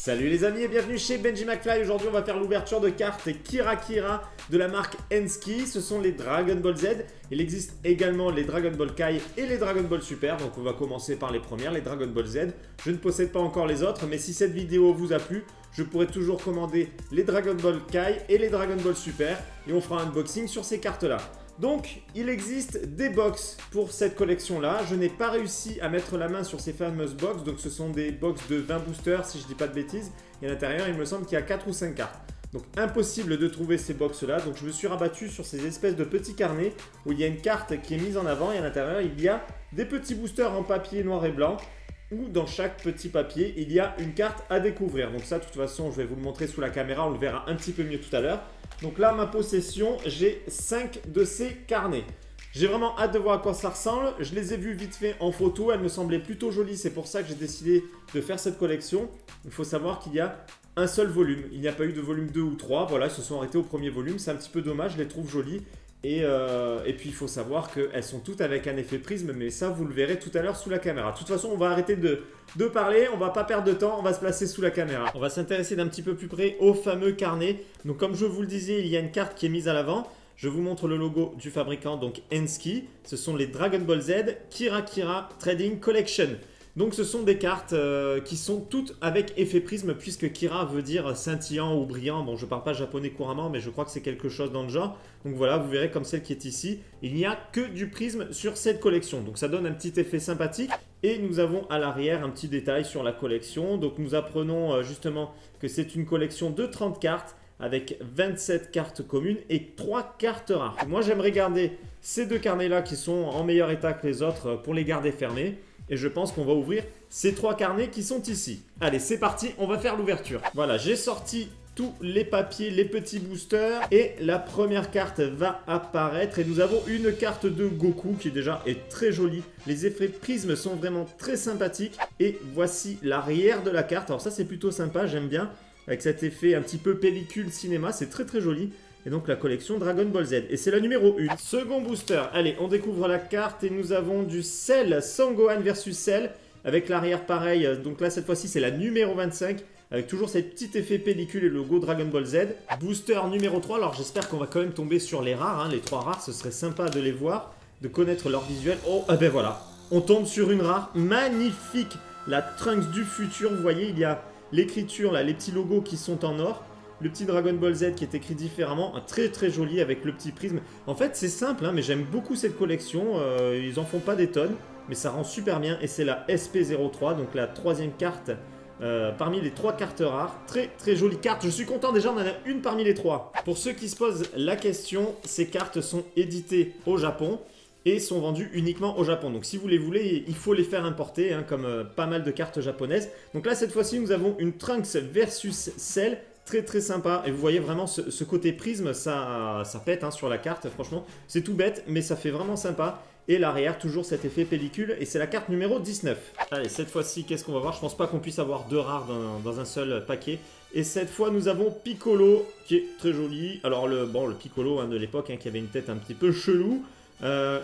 Salut les amis et bienvenue chez Benji McFly. Aujourd'hui on va faire l'ouverture de cartes Kira Kira de la marque Enski. Ce sont les Dragon Ball Z. Il existe également les Dragon Ball Kai et les Dragon Ball Super. Donc on va commencer par les premières, les Dragon Ball Z. Je ne possède pas encore les autres, mais si cette vidéo vous a plu, je pourrai toujours commander les Dragon Ball Kai et les Dragon Ball Super. Et on fera un unboxing sur ces cartes là. Donc, il existe des box pour cette collection-là. Je n'ai pas réussi à mettre la main sur ces fameuses box. Donc, ce sont des box de 20 boosters, si je ne dis pas de bêtises. Et à l'intérieur, il me semble qu'il y a 4 ou 5 cartes. Donc, impossible de trouver ces box-là. Donc, je me suis rabattu sur ces espèces de petits carnets où il y a une carte qui est mise en avant. Et à l'intérieur, il y a des petits boosters en papier noir et blanc. Où dans chaque petit papier, il y a une carte à découvrir. Donc ça, de toute façon, je vais vous le montrer sous la caméra. On le verra un petit peu mieux tout à l'heure. Donc là, ma possession, j'ai 5 de ces carnets. J'ai vraiment hâte de voir à quoi ça ressemble. Je les ai vus vite fait en photo. Elles me semblaient plutôt jolies. C'est pour ça que j'ai décidé de faire cette collection. Il faut savoir qu'il y a un seul volume. Il n'y a pas eu de volume 2 ou 3. Voilà, ils se sont arrêtés au premier volume. C'est un petit peu dommage. Je les trouve jolies. Et puis il faut savoir qu'elles sont toutes avec un effet prisme, mais ça vous le verrez tout à l'heure sous la caméra. De toute façon, on va arrêter de parler, on va pas perdre de temps, on va se placer sous la caméra. On va s'intéresser d'un petit peu plus près au fameux carnet. Donc comme je vous le disais, il y a une carte qui est mise à l'avant. Je vous montre le logo du fabricant, donc Enski. Ce sont les Dragon Ball Z Kira Kira Trading Collection. Donc ce sont des cartes qui sont toutes avec effet prisme puisque Kira veut dire scintillant ou brillant. Bon, je ne parle pas japonais couramment, mais je crois que c'est quelque chose dans le genre. Donc voilà, vous verrez comme celle qui est ici. Il n'y a que du prisme sur cette collection. Donc ça donne un petit effet sympathique. Et nous avons à l'arrière un petit détail sur la collection. Donc nous apprenons justement que c'est une collection de 30 cartes avec 27 cartes communes et 3 cartes rares. Moi j'aimerais garder ces deux carnets-là qui sont en meilleur état que les autres pour les garder fermés. Et je pense qu'on va ouvrir ces 3 carnets qui sont ici. Allez, c'est parti, on va faire l'ouverture. Voilà, j'ai sorti tous les papiers, les petits boosters. Et la première carte va apparaître. Et nous avons une carte de Goku qui déjà est très jolie. Les effets prisme sont vraiment très sympathiques. Et voici l'arrière de la carte. Alors ça, c'est plutôt sympa, j'aime bien. Avec cet effet un petit peu pellicule cinéma, c'est très très joli. Et donc la collection Dragon Ball Z. Et c'est la numéro 1. Second booster. Allez, on découvre la carte et nous avons du Cell, Sangohan versus Cell. Avec l'arrière pareil. Donc là, cette fois-ci, c'est la numéro 25. Avec toujours cet petit effet pellicule et le logo Dragon Ball Z. Booster numéro 3. Alors j'espère qu'on va quand même tomber sur les rares. Les 3 rares, ce serait sympa de les voir. De connaître leur visuel. Oh, eh ben voilà. On tombe sur une rare. Magnifique. La Trunks du futur. Vous voyez, il y a l'écriture, là, les petits logos qui sont en or. Le petit Dragon Ball Z qui est écrit différemment, très très joli avec le petit prisme. En fait c'est simple, mais j'aime beaucoup cette collection, ils en font pas des tonnes, mais ça rend super bien. Et c'est la SP03, donc la 3e carte parmi les 3 cartes rares. Très très jolie carte, je suis content déjà, on en a une parmi les 3. Pour ceux qui se posent la question, ces cartes sont éditées au Japon et sont vendues uniquement au Japon. Donc si vous les voulez, il faut les faire importer, comme pas mal de cartes japonaises. Donc là cette fois-ci nous avons une Trunks versus Cell. Très très sympa, et vous voyez vraiment ce côté prisme, ça pète sur la carte, franchement c'est tout bête mais ça fait vraiment sympa. Et l'arrière toujours cet effet pellicule, et c'est la carte numéro 19. Allez, cette fois-ci qu'est-ce qu'on va voir? Je pense pas qu'on puisse avoir 2 rares dans un seul paquet. Et cette fois nous avons Piccolo qui est très joli. Alors le Piccolo de l'époque qui avait une tête un petit peu chelou.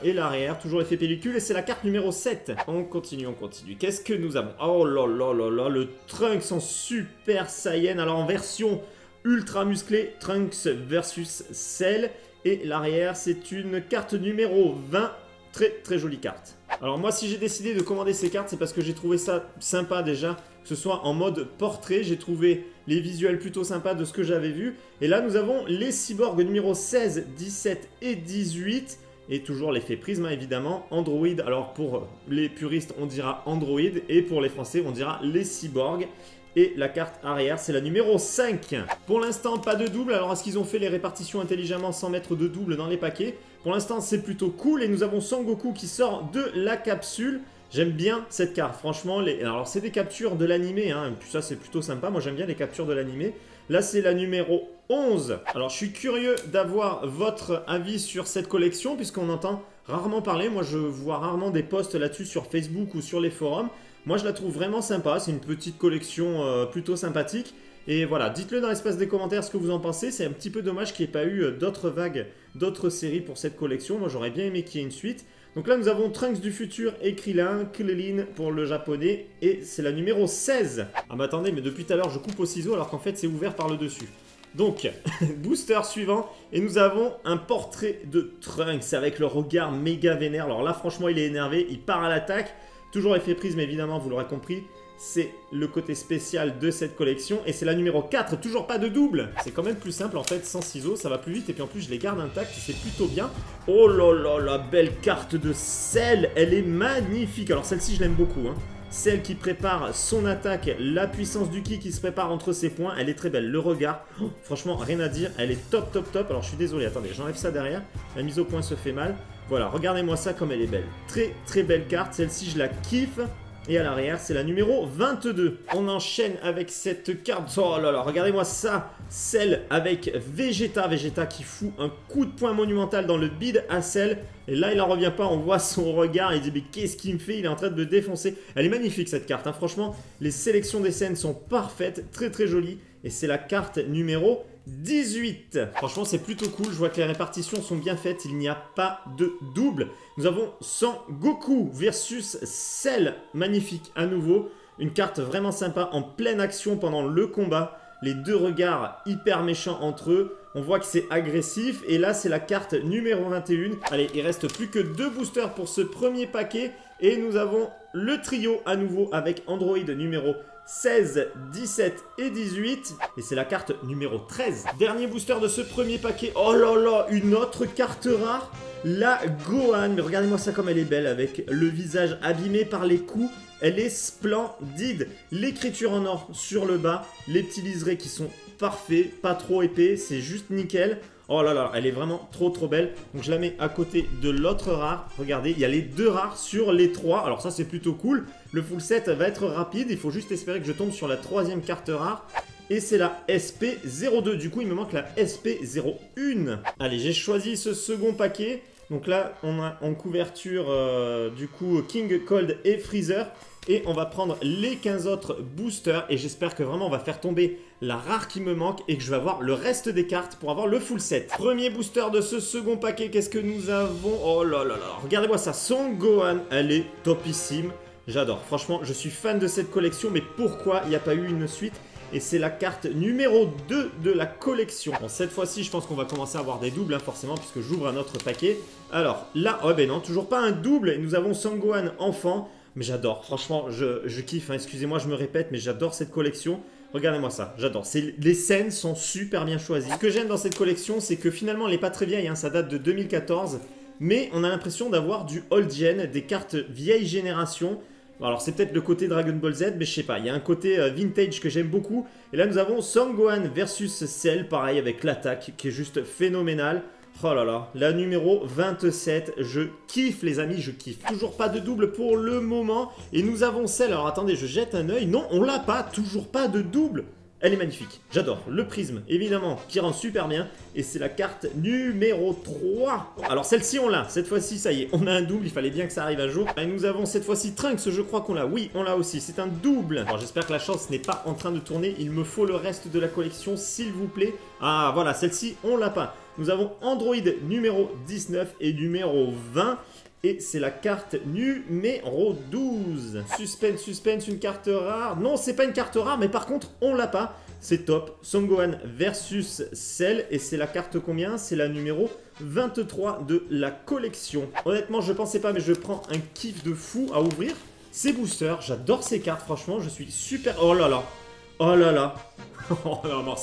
Et l'arrière, toujours effet pellicule, et c'est la carte numéro 7. On continue, on continue. Qu'est-ce que nous avons? Oh là là là là, le Trunks en Super Saiyan. Alors en version ultra musclée, Trunks versus Cell. Et l'arrière, c'est une carte numéro 20. Très très jolie carte. Alors moi, si j'ai décidé de commander ces cartes, c'est parce que j'ai trouvé ça sympa déjà, que ce soit en mode portrait. J'ai trouvé les visuels plutôt sympas de ce que j'avais vu. Et là, nous avons les cyborgs numéro 16, 17 et 18. Et toujours l'effet prisme, évidemment. Android, alors pour les puristes, on dira Android. Et pour les Français, on dira les cyborgs. Et la carte arrière, c'est la numéro 5. Pour l'instant, pas de double. Alors, est-ce qu'ils ont fait les répartitions intelligemment sans mettre de double dans les paquets? Pour l'instant, c'est plutôt cool. Et nous avons Son Goku qui sort de la capsule. J'aime bien cette carte, franchement. Alors, c'est des captures de l'animé, Puis ça, c'est plutôt sympa. Moi, j'aime bien les captures de l'animé. Là, c'est la numéro 11. Alors, je suis curieux d'avoir votre avis sur cette collection, puisqu'on entend rarement parler. Moi, je vois rarement des posts là-dessus sur Facebook ou sur les forums. Moi, je la trouve vraiment sympa. C'est une petite collection plutôt sympathique. Et voilà, dites-le dans l'espace des commentaires ce que vous en pensez. C'est un petit peu dommage qu'il n'y ait pas eu d'autres vagues, d'autres séries pour cette collection. Moi, j'aurais bien aimé qu'il y ait une suite. Donc là, nous avons Trunks du futur et Krillin, Krillin pour le japonais. Et c'est la numéro 16. Ah mais attendez, mais depuis tout à l'heure, je coupe au ciseau alors qu'en fait, c'est ouvert par le dessus. Donc, booster suivant. Et nous avons un portrait de Trunks avec le regard méga vénère. Alors là, franchement, il est énervé. Il part à l'attaque. Toujours effet prisme, évidemment, vous l'aurez compris. C'est le côté spécial de cette collection. Et c'est la numéro 4, toujours pas de double. C'est quand même plus simple en fait, sans ciseaux, ça va plus vite. Et puis en plus, je les garde intacts, c'est plutôt bien. Oh là là, la belle carte de Cell, elle est magnifique. Alors celle-ci, je l'aime beaucoup. Celle qui prépare son attaque, la puissance du ki qui se prépare entre ses points, elle est très belle. Le regard, franchement, rien à dire, elle est top, top, top. Alors je suis désolé, attendez, j'enlève ça derrière. La mise au point se fait mal. Voilà, regardez-moi ça comme elle est belle. Très, très belle carte. Celle-ci, je la kiffe. Et à l'arrière, c'est la numéro 22. On enchaîne avec cette carte. Oh là là, regardez-moi ça. Celle avec Vegeta. Vegeta qui fout un coup de poing monumental dans le bide à Cell. Et là, il n'en revient pas. On voit son regard. Il dit, mais qu'est-ce qu'il me fait? Il est en train de me défoncer. Elle est magnifique, cette carte. Franchement, les sélections des scènes sont parfaites. Très, très jolies. Et c'est la carte numéro 18. Franchement, c'est plutôt cool. Je vois que les répartitions sont bien faites. Il n'y a pas de double. Nous avons Son Goku versus Cell. Magnifique à nouveau. Une carte vraiment sympa en pleine action pendant le combat. Les deux regards hyper méchants entre eux. On voit que c'est agressif. Et là, c'est la carte numéro 21. Allez, il reste plus que 2 boosters pour ce premier paquet. Et nous avons le trio à nouveau avec Android numéro 16, 17 et 18. Et c'est la carte numéro 13. Dernier booster de ce premier paquet. Oh là là, une autre carte rare. La Gohan. Mais regardez-moi ça comme elle est belle avec le visage abîmé par les coups. Elle est splendide. L'écriture en or sur le bas. Les petits liserés qui sont parfaits. Pas trop épais. C'est juste nickel. Oh là là, elle est vraiment trop trop belle. Donc je la mets à côté de l'autre rare. Regardez, il y a les 2 rares sur les 3. Alors ça c'est plutôt cool. Le full set va être rapide. Il faut juste espérer que je tombe sur la 3e carte rare. Et c'est la SP02. Du coup, il me manque la SP01. Allez, j'ai choisi ce second paquet. Donc là, on a en couverture du coup King, Cold et Freezer. Et on va prendre les 15 autres boosters. Et j'espère que vraiment on va faire tomber la rare qui me manque. Et que je vais avoir le reste des cartes pour avoir le full set. Premier booster de ce second paquet. Qu'est-ce que nous avons? Oh là là là. Regardez-moi ça. Son Gohan. Elle est topissime. J'adore. Franchement, je suis fan de cette collection. Mais pourquoi il n'y a pas eu une suite? Et c'est la carte numéro 2 de la collection. Bon, cette fois-ci, je pense qu'on va commencer à avoir des doubles, forcément, puisque j'ouvre un autre paquet. Alors, là, oh ben non, toujours pas un double. Et nous avons Son Gohan enfant. Mais j'adore, franchement, je kiffe. Excusez-moi, je me répète, mais j'adore cette collection. Regardez-moi ça, j'adore. Les scènes sont super bien choisies. Ce que j'aime dans cette collection, c'est que finalement, elle n'est pas très vieille. Ça date de 2014. Mais on a l'impression d'avoir du old gen, des cartes vieille génération. Alors c'est peut-être le côté Dragon Ball Z, mais je sais pas, il y a un côté vintage que j'aime beaucoup. Et là nous avons Son Gohan versus Cell, pareil avec l'attaque qui est juste phénoménale. Oh là là, la numéro 27, je kiffe les amis, je kiffe. Toujours pas de double pour le moment. Et nous avons Cell, alors attendez, je jette un œil. Non, on l'a pas, toujours pas de double. Elle est magnifique, j'adore. Le prisme, évidemment, qui rend super bien. Et c'est la carte numéro 3. Alors celle-ci, on l'a. Cette fois-ci, ça y est, on a un double. Il fallait bien que ça arrive un jour. Et nous avons cette fois-ci Trunks, je crois qu'on l'a. Oui, on l'a aussi. C'est un double. Alors j'espère que la chance n'est pas en train de tourner. Il me faut le reste de la collection, s'il vous plaît. Ah, voilà, celle-ci, on l'a pas. Nous avons Android numéro 19 et numéro 20. Et c'est la carte numéro 12. Suspense, suspense, une carte rare. Non, c'est pas une carte rare, mais par contre, on l'a pas. C'est top. Son Gohan versus Cell. Et c'est la carte combien? C'est la numéro 23 de la collection. Honnêtement, je pensais pas, mais je prends un kiff de fou à ouvrir ces boosters. J'adore ces cartes, franchement. Je suis super... Oh là là. Oh là là. Oh là là.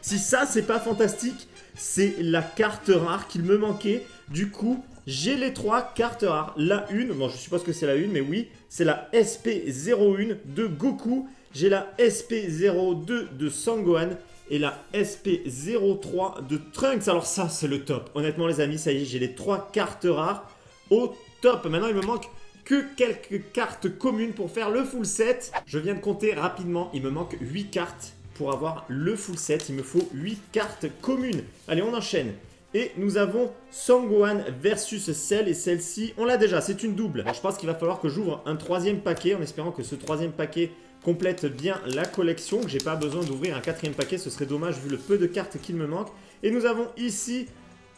Si ça, c'est pas fantastique, c'est la carte rare qu'il me manquait. Du coup... j'ai les 3 cartes rares. La 1, bon je suppose que c'est la 1, mais oui, c'est la SP01 de Goku. J'ai la SP02 de Son Gohan et la SP03 de Trunks. Alors ça, c'est le top. Honnêtement les amis, ça y est, j'ai les 3 cartes rares au top. Maintenant, il me manque que quelques cartes communes pour faire le full set. Je viens de compter rapidement, il me manque 8 cartes pour avoir le full set. Il me faut 8 cartes communes. Allez, on enchaîne. Et nous avons Son Gohan versus Cell. Et celle-ci, on l'a déjà, c'est une double. Bon, je pense qu'il va falloir que j'ouvre un 3e paquet en espérant que ce 3e paquet complète bien la collection. Que j'ai pas besoin d'ouvrir un 4e paquet, ce serait dommage vu le peu de cartes qu'il me manque. Et nous avons ici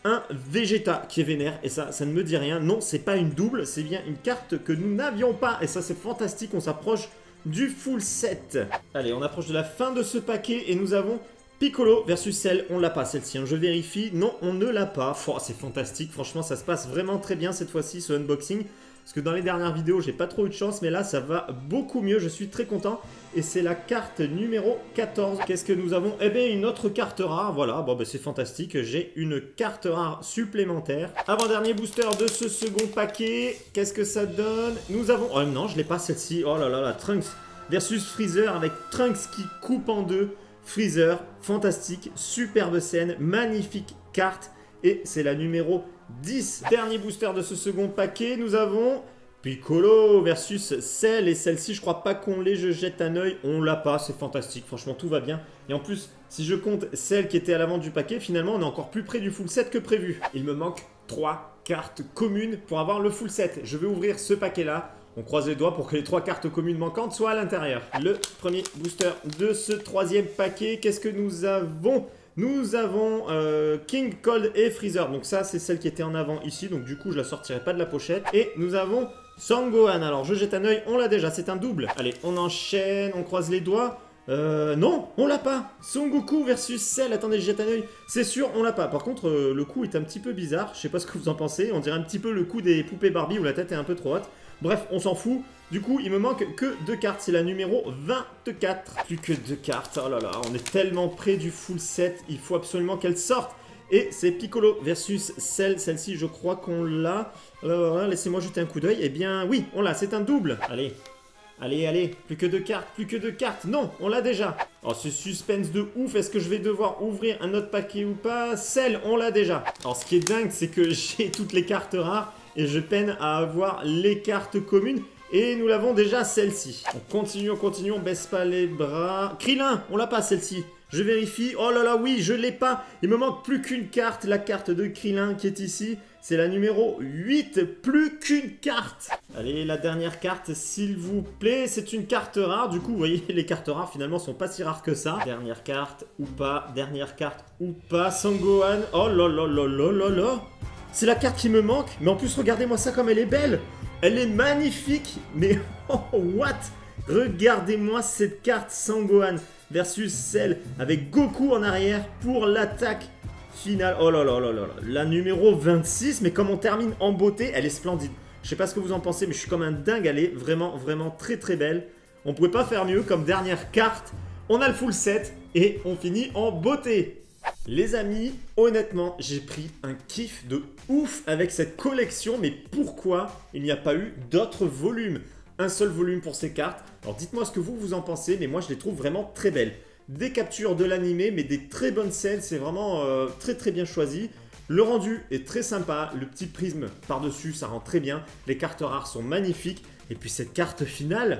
un Vegeta qui est vénère. Et ça ne me dit rien. Non, c'est pas une double, c'est bien une carte que nous n'avions pas. Et ça, c'est fantastique. On s'approche du full set. Allez, on approche de la fin de ce paquet et nous avons Piccolo versus Cell. On l'a pas celle-ci, hein. Je vérifie. Non, on ne l'a pas. Oh, c'est fantastique. Franchement, ça se passe vraiment très bien cette fois-ci, ce unboxing. Parce que dans les dernières vidéos, j'ai pas trop eu de chance, mais là, ça va beaucoup mieux. Je suis très content. Et c'est la carte numéro 14. Qu'est-ce que nous avons? Eh bien, une autre carte rare. Voilà, bon, ben, c'est fantastique. J'ai une carte rare supplémentaire. Avant-dernier booster de ce second paquet. Qu'est-ce que ça donne? Nous avons... Oh non, je l'ai pas celle-ci. Oh là là là, Trunks versus Freezer avec Trunks qui coupe en deux. Freezer, fantastique, superbe scène, magnifique carte. Et c'est la numéro 10. Dernier booster de ce second paquet, nous avons Piccolo versus Cell. Et celle-ci, je crois pas qu'on l'ait, je jette un œil. On l'a pas, c'est fantastique, franchement tout va bien. Et en plus, si je compte celle qui était à l'avant du paquet, finalement on est encore plus près du full set que prévu. Il me manque 3 cartes communes pour avoir le full set. Je vais ouvrir ce paquet-là. On croise les doigts pour que les 3 cartes communes manquantes soient à l'intérieur. Le premier booster de ce troisième paquet, qu'est-ce que nous avons? Nous avons King, Cold et Freezer. Donc ça, c'est celle qui était en avant ici. Donc du coup, je la sortirai pas de la pochette. Et nous avons Sangohan. Alors, je jette un œil. On l'a déjà. C'est un double. Allez, on enchaîne. On croise les doigts. Non, on l'a pas. Son Goku versus Cell. Attendez, je jette un œil. C'est sûr, on l'a pas. Par contre, le coup est un petit peu bizarre. Je sais pas ce que vous en pensez. On dirait un petit peu le coup des poupées Barbie où la tête est un peu trop haute. Bref, on s'en fout. Du coup, il me manque que 2 cartes. C'est la numéro 24. Plus que 2 cartes. Oh là là, on est tellement près du full set. Il faut absolument qu'elle sorte. Et c'est Piccolo versus Cell. Celle-ci, je crois qu'on l'a. Laissez-moi jeter un coup d'œil. Eh bien, oui, on l'a. C'est un double. Allez. Allez, allez. Plus que 2 cartes. Plus que 2 cartes. Non, on l'a déjà. Oh, ce suspense de ouf. Est-ce que je vais devoir ouvrir un autre paquet ou pas? Cell, on l'a déjà. Alors, ce qui est dingue, c'est que j'ai toutes les cartes rares. Et je peine à avoir les cartes communes. Et nous l'avons déjà, celle-ci. On continue, on baisse pas les bras. Krillin, on l'a pas, celle-ci. Je vérifie. Oh là là, oui, je l'ai pas. Il me manque plus qu'une carte, la carte de Krillin qui est ici. C'est la numéro 8, plus qu'une carte. Allez, la dernière carte, s'il vous plaît. C'est une carte rare. Du coup, vous voyez, les cartes rares, finalement, sont pas si rares que ça. Dernière carte ou pas. Dernière carte ou pas. Sangohan. Oh là là là là là là. C'est la carte qui me manque. Mais en plus, regardez-moi ça comme elle est belle. Elle est magnifique, mais oh, what? Regardez-moi cette carte Sangohan versus Cell avec Goku en arrière pour l'attaque finale. Oh là là là là là. La numéro 26, mais comme on termine en beauté, elle est splendide. Je sais pas ce que vous en pensez, mais je suis comme un dingue. Elle est vraiment, vraiment très très belle. On pouvait pas faire mieux comme dernière carte. On a le full set et on finit en beauté. Les amis, honnêtement, j'ai pris un kiff de ouf avec cette collection, mais pourquoi il n'y a pas eu d'autres volumes? Un seul volume pour ces cartes. Alors dites-moi ce que vous en pensez, mais moi je les trouve vraiment très belles. Des captures de l'animé, mais des très bonnes scènes, c'est vraiment très très bien choisi. Le rendu est très sympa, le petit prisme par-dessus, ça rend très bien. Les cartes rares sont magnifiques. Et puis cette carte finale,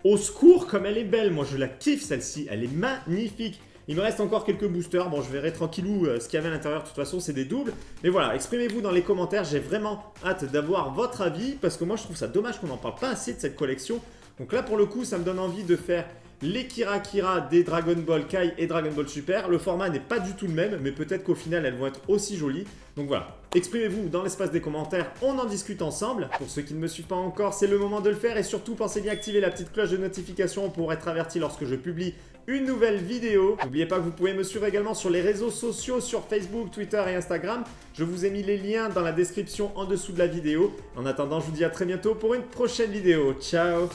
au secours comme elle est belle, moi je la kiffe celle-ci, elle est magnifique. Il me reste encore quelques boosters. Bon, je verrai tranquillou ce qu'il y avait à l'intérieur. De toute façon, c'est des doubles. Mais voilà, exprimez-vous dans les commentaires. J'ai vraiment hâte d'avoir votre avis parce que moi, je trouve ça dommage qu'on n'en parle pas assez de cette collection. Donc là, pour le coup, ça me donne envie de faire les Kira Kira des Dragon Ball Kai et Dragon Ball Super. Le format n'est pas du tout le même, mais peut-être qu'au final, elles vont être aussi jolies. Donc voilà, exprimez-vous dans l'espace des commentaires, on en discute ensemble. Pour ceux qui ne me suivent pas encore, c'est le moment de le faire. Et surtout, pensez bien à activer la petite cloche de notification pour être averti lorsque je publie une nouvelle vidéo. N'oubliez pas que vous pouvez me suivre également sur les réseaux sociaux, sur Facebook, Twitter et Instagram. Je vous ai mis les liens dans la description en dessous de la vidéo. En attendant, je vous dis à très bientôt pour une prochaine vidéo. Ciao!